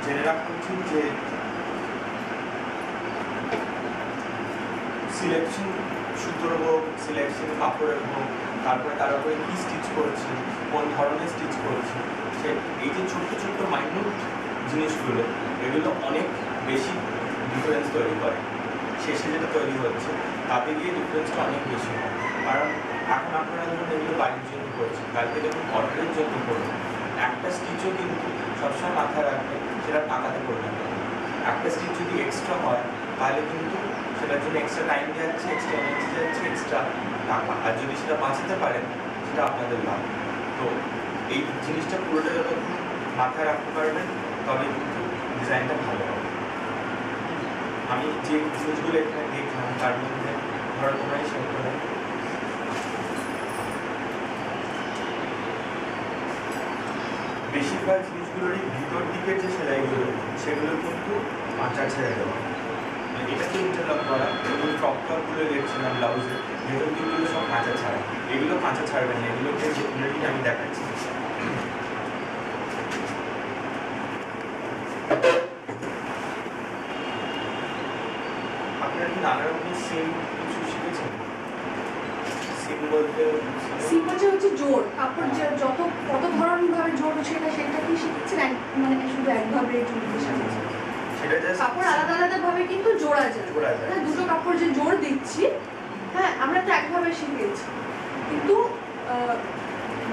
জেনে রাখা উচিত যে সিলেকশন সুতোর হোক, সিলেকশন কাপড়ের হোক, তারপরে তার উপরে কী স্টিচ করছি, কোন ধরনের স্টিচ করছি, সে এই যে ছোট্ট ছোট্ট মাইনিউট জিনিসগুলো, এগুলো অনেক বেশি ডিফারেন্স তৈরি করে। শেষে যেটা তৈরি হচ্ছে তাতে গিয়ে ডিফারেন্সটা অনেক বেশি হয়। কারণ এখন আপনারা যখন এগুলো বাড়ির জন্য করছেন, কালকে যখন অর্ডারের জন্য করবেন, একটা স্টিচও কিন্তু সবসময় মাথায় রাখবেন সেটা টাকাতে করবেন না। একটা স্টিচ যদি এক্সট্রা হয় তাহলে কিন্তু সেটার জন্য এক্সট্রা টাইম যাচ্ছে, এক্সট্রা এনার্জি যাচ্ছে, এক্সট্রা টাকা। আর যদি সেটা বাঁচাতে পারেন সেটা আপনাদের লাভ। তো এই জিনিসটা পুরোটা যতক্ষণ মাথায় রাখতে পারবেন তবে কিন্তু ডিজাইনটা ভালো হবে। আমি যে জিনিসগুলো এখানে দেখলাম তার মধ্যে ধরো তোমরা শেয়ার করে বেশিরভাগ জিনিসগুলোরই ভিতর দিকের যে সেলাইগুলো সেগুলো কিন্তু কাঁচা ছেড়ে দেওয়া, এটাকে ইন্টারলক করা। এবং টপ টপগুলো দেখছিলাম ব্লাউজে, ভেতর দিকগুলো সব কাঁচা ছাড়া, এগুলো কাঁচা ছাড়বেন না, এগুলোকে যেগুলোকে আমি দেখাচ্ছি। আপনারা কি নানা রকমের সিম কিছু শিখেছেন? সিম বলতে হচ্ছে জোর, কাপড় যত কত ধরনের ভাবে জোর সেটা কি শিখছেন? মানে শুধু একভাবে কাপড় আলাদা আলাদা ভাবে কিন্তু জোড়া যায়। দুটো কাপড় যে জোর দিচ্ছি, হ্যাঁ আমরা তো একভাবে শিখেছি, কিন্তু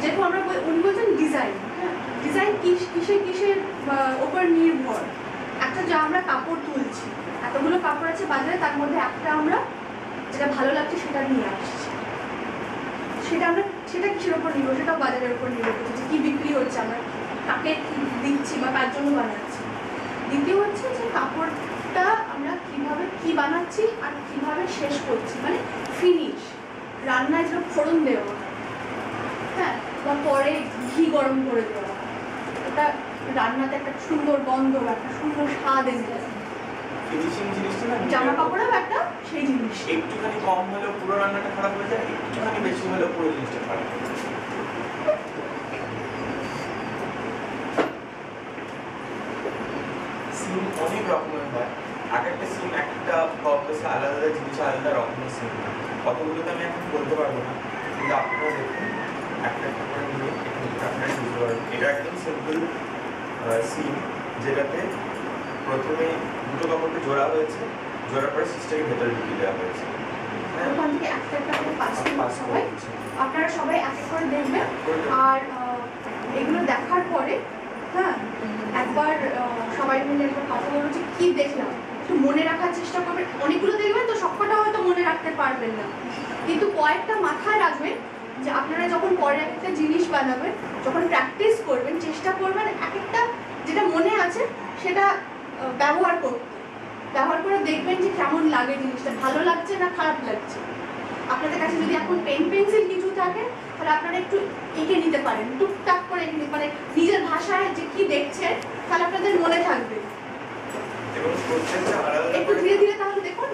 যেহেতু আমরা উনি বলছেন ডিজাইন, হ্যাঁ ডিজাইন কিসের ওপর নির্ভর। একটা যা আমরা কাপড় তুলছি, এতগুলো কাপড় আছে বাজারে, তার মধ্যে একটা আমরা যেটা ভালো লাগছে সেটা নিয়ে আসছি, সেটা কিসের ওপর নির্ভর, সেটা বাজারের উপর নির্ভর করছে, কি বিক্রি হচ্ছে, আমরা কাকে দিচ্ছি বা কার জন্য বানাচ্ছি। দ্বিতীয় হচ্ছে যে কাপড়টা আমরা কিভাবে কি বানাচ্ছি আর কিভাবে শেষ করছি, মানে ফিনিশ, রান্নায় যেটা ফোড়ন দেওয়া, হ্যাঁ বা পরে ঘি গরম করে দেওয়া, ওটা রান্নাতে একটা সুন্দর গন্ধ, একটা সুন্দর স্বাদ এনে দেয়। ফিনিশিং জিনিসটা না, জামা কাপড়েও একটা সেই জিনিস, একটুখানি কম হলেও পুরো রান্নাটা খারাপ হয়ে যায়, একটুখানি বেশি হলেও পুরো জিনিসটা খারাপ হয়ে যায়। সিম অনেক রকমের হয়, এক একটা সিম একটা পারপাসে আলাদা আলাদা জিনিস, আলাদা রকমের সিম হয়। কতগুলো তো আমি এখন বলতে পারবো না, কিন্তু আপনারা দেখুন একটা একটা করে নিয়ে আপনারা বুঝতে পারবেন। এটা একদম সিম্পল সিম, যেটাতে প্রথমে দুটো কাপড়কে জোড়া হয়েছে, জোড়ার পরে সিস্টেমের ভেতরে ঢুকিয়ে দেওয়া হয়েছে। ওখান থেকে একটা একটা করে আপনারা সবাই এক এক করে দেখবেন। আর এগুলো দেখার পরে হ্যাঁ একবার সবাই মিলে একটা কথা বলবো যে কি দেখলাম, একটু মনে রাখার চেষ্টা করবেন। অনেকগুলো দেখবেন তো সবকটা হয়তো মনে রাখতে পারবেন না, কিন্তু কয়েকটা মাথায় রাখবেন যে আপনারা যখন পরে একটা জিনিস বানাবেন, যখন প্র্যাকটিস করবেন, চেষ্টা করবেন এক একটা যেটা মনে আছে সেটা ব্যবহার করে দেখবেন যে কেমন লাগে জিনিসটা, ভালো লাগছে না খারাপ লাগছে। আপনাদের কাছে যদি এখন পেন পেন্সিল কিছু থাকে তাহলে আপনারা একটু এঁকে নিতে পারেন, টুকটাক করে এঁকে, মানে নিজের ভাষায় যে কি দেখছেন তাহলে আপনাদের মনে থাকবে। একটু ধীরে ধীরে তাহলে দেখুন,